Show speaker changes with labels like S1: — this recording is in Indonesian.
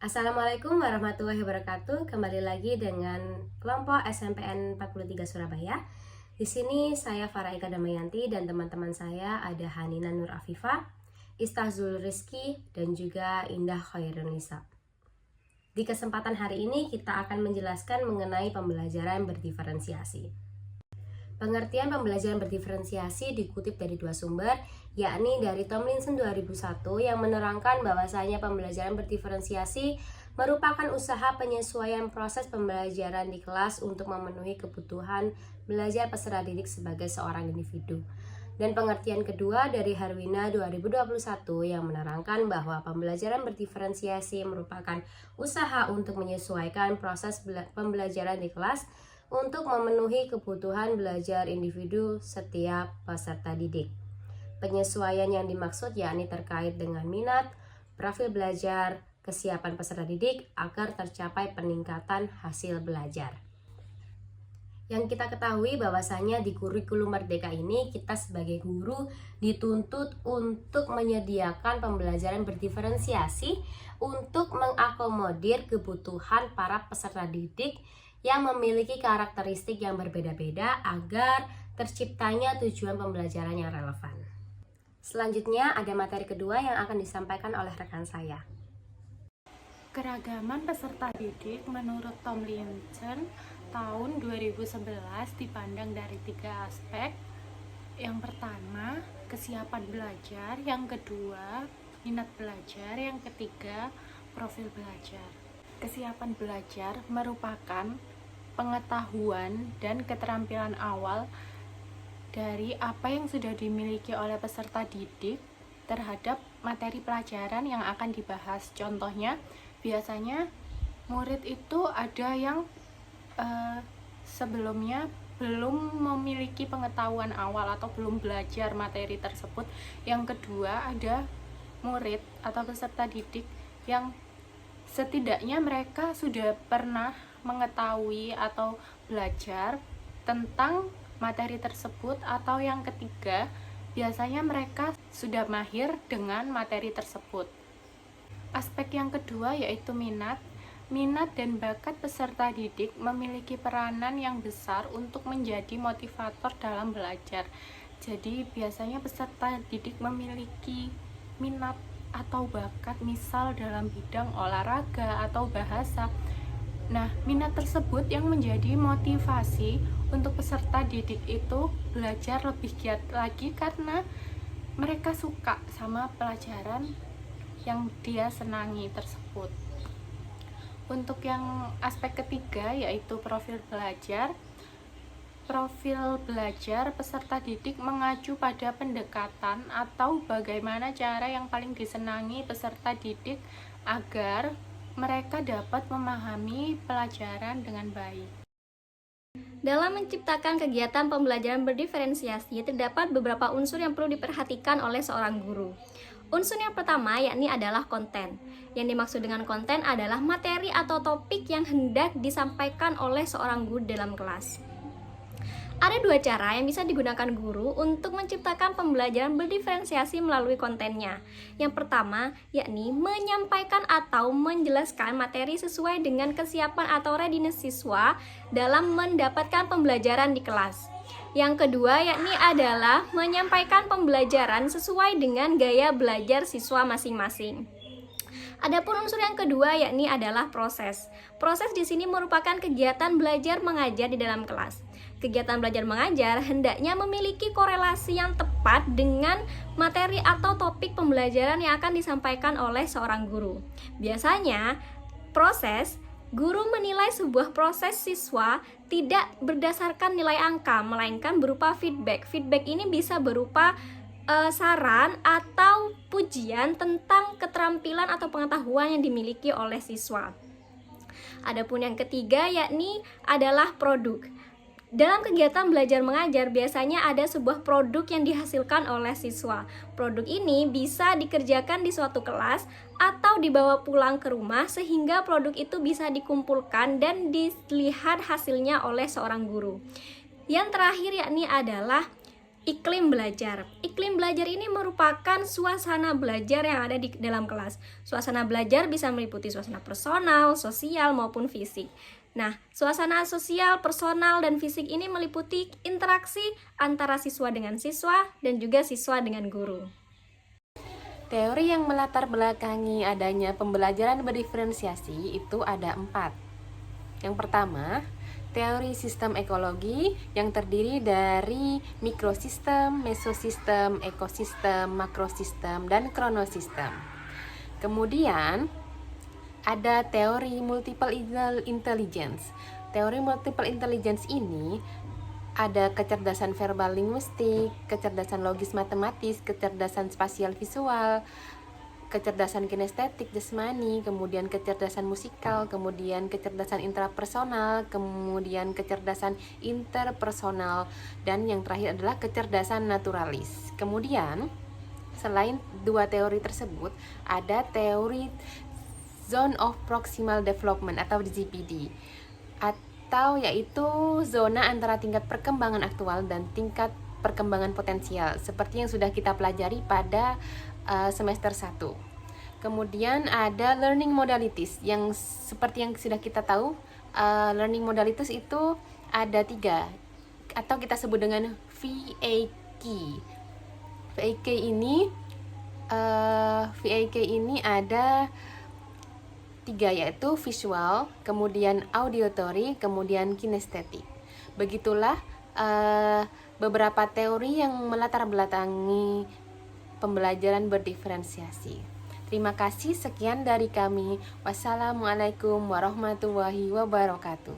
S1: Assalamualaikum warahmatullahi wabarakatuh. Kembali lagi dengan kelompok SMPN 43 Surabaya. Di sini saya Farah Eka Damayanti dan teman-teman saya ada Hanina Nur Afifah, Istazul Rizki, dan juga Indah Khairunisa. Di kesempatan hari ini kita akan menjelaskan mengenai pembelajaran berdiferensiasi. Pengertian pembelajaran berdiferensiasi dikutip dari dua sumber, yakni dari Tomlinson 2001 yang menerangkan bahwasanya pembelajaran berdiferensiasi merupakan usaha penyesuaian proses pembelajaran di kelas untuk memenuhi kebutuhan belajar peserta didik sebagai seorang individu. Dan pengertian kedua dari Harwina 2021 yang menerangkan bahwa pembelajaran berdiferensiasi merupakan usaha untuk menyesuaikan proses pembelajaran di kelas untuk memenuhi kebutuhan belajar individu setiap peserta didik. Penyesuaian yang dimaksud yakni terkait dengan minat, profil belajar, kesiapan peserta didik agar tercapai peningkatan hasil belajar. Yang kita ketahui bahwasanya di kurikulum Merdeka ini kita sebagai guru dituntut untuk menyediakan pembelajaran berdiferensiasi untuk mengakomodir kebutuhan para peserta didik yang memiliki karakteristik yang berbeda-beda agar terciptanya tujuan pembelajaran yang relevan. Selanjutnya ada materi kedua yang akan disampaikan oleh rekan saya.
S2: Keragaman peserta didik menurut Tomlinson tahun 2011 dipandang dari 3 aspek. Yang pertama, kesiapan belajar, yang kedua, minat belajar, yang ketiga, profil belajar. Kesiapan belajar merupakan pengetahuan dan keterampilan awal dari apa yang sudah dimiliki oleh peserta didik terhadap materi pelajaran yang akan dibahas. Contohnya, biasanya murid itu ada yang sebelumnya belum memiliki pengetahuan awal atau belum belajar materi tersebut. Yang kedua, ada murid atau peserta didik yang setidaknya mereka sudah pernah mengetahui atau belajar tentang materi tersebut, atau yang ketiga, biasanya mereka sudah mahir dengan materi tersebut. Aspek yang kedua yaitu minat. Minat dan bakat peserta didik memiliki peranan yang besar untuk menjadi motivator dalam belajar. Jadi biasanya peserta didik memiliki minat atau bakat, misal dalam bidang olahraga atau bahasa. Nah, minat tersebut yang menjadi motivasi untuk peserta didik itu belajar lebih giat lagi karena mereka suka sama pelajaran yang dia senangi tersebut. Untuk yang aspek ketiga yaitu profil belajar. Profil belajar peserta didik mengacu pada pendekatan atau bagaimana cara yang paling disenangi peserta didik agar mereka dapat memahami pelajaran dengan baik.
S3: Dalam menciptakan kegiatan pembelajaran berdiferensiasi, terdapat beberapa unsur yang perlu diperhatikan oleh seorang guru. Unsur yang pertama yakni adalah konten. Yang dimaksud dengan konten adalah materi atau topik yang hendak disampaikan oleh seorang guru dalam kelas. Ada dua cara yang bisa digunakan guru untuk menciptakan pembelajaran berdiferensiasi melalui kontennya. Yang pertama, yakni menyampaikan atau menjelaskan materi sesuai dengan kesiapan atau readiness siswa dalam mendapatkan pembelajaran di kelas. Yang kedua, yakni adalah menyampaikan pembelajaran sesuai dengan gaya belajar siswa masing-masing. Adapun unsur yang kedua yakni adalah proses. Proses di sini merupakan kegiatan belajar mengajar di dalam kelas. Kegiatan belajar mengajar hendaknya memiliki korelasi yang tepat dengan materi atau topik pembelajaran yang akan disampaikan oleh seorang guru. Biasanya, guru menilai sebuah proses siswa tidak berdasarkan nilai angka, melainkan berupa feedback. Feedback ini bisa berupa saran atau pujian tentang keterampilan atau pengetahuan yang dimiliki oleh siswa. Adapun yang ketiga yakni adalah produk. Dalam kegiatan belajar mengajar biasanya ada sebuah produk yang dihasilkan oleh siswa. Produk ini bisa dikerjakan di suatu kelas atau dibawa pulang ke rumah sehingga produk itu bisa dikumpulkan dan dilihat hasilnya oleh seorang guru. Yang terakhir yakni adalah iklim belajar. Iklim belajar ini merupakan suasana belajar yang ada di dalam kelas. Suasana belajar bisa meliputi suasana personal, sosial, maupun fisik. Nah, suasana sosial, personal, dan fisik ini meliputi interaksi antara siswa dengan siswa dan juga siswa dengan guru.
S2: Teori yang melatar belakangi adanya pembelajaran berdiferensiasi itu ada 4. Yang pertama, teori sistem ekologi yang terdiri dari mikrosistem, mesosistem, ekosistem, makrosistem, dan kronosistem. Kemudian, ada teori multiple intelligence. Teori multiple intelligence ini ada kecerdasan verbal linguistik, kecerdasan logis matematis, kecerdasan spasial visual, kecerdasan kinestetik jasmani, kemudian kecerdasan musikal, kemudian kecerdasan intrapersonal, kemudian kecerdasan interpersonal, dan yang terakhir adalah kecerdasan naturalis. Kemudian, selain 2 teori tersebut, ada teori Zone of Proximal Development atau ZPD, atau yaitu zona antara tingkat perkembangan aktual dan tingkat perkembangan potensial, seperti yang sudah kita pelajari pada semester 1. Kemudian ada learning modalities, yang seperti yang sudah kita tahu, learning modalities itu ada 3, atau kita sebut dengan VAK. VAK ini ada 3, yaitu visual, kemudian auditory, kemudian kinestetik. Begitulah beberapa teori yang melatar belakangi pembelajaran berdiferensiasi. Terima kasih, sekian dari kami. Wassalamualaikum warahmatullahi wabarakatuh.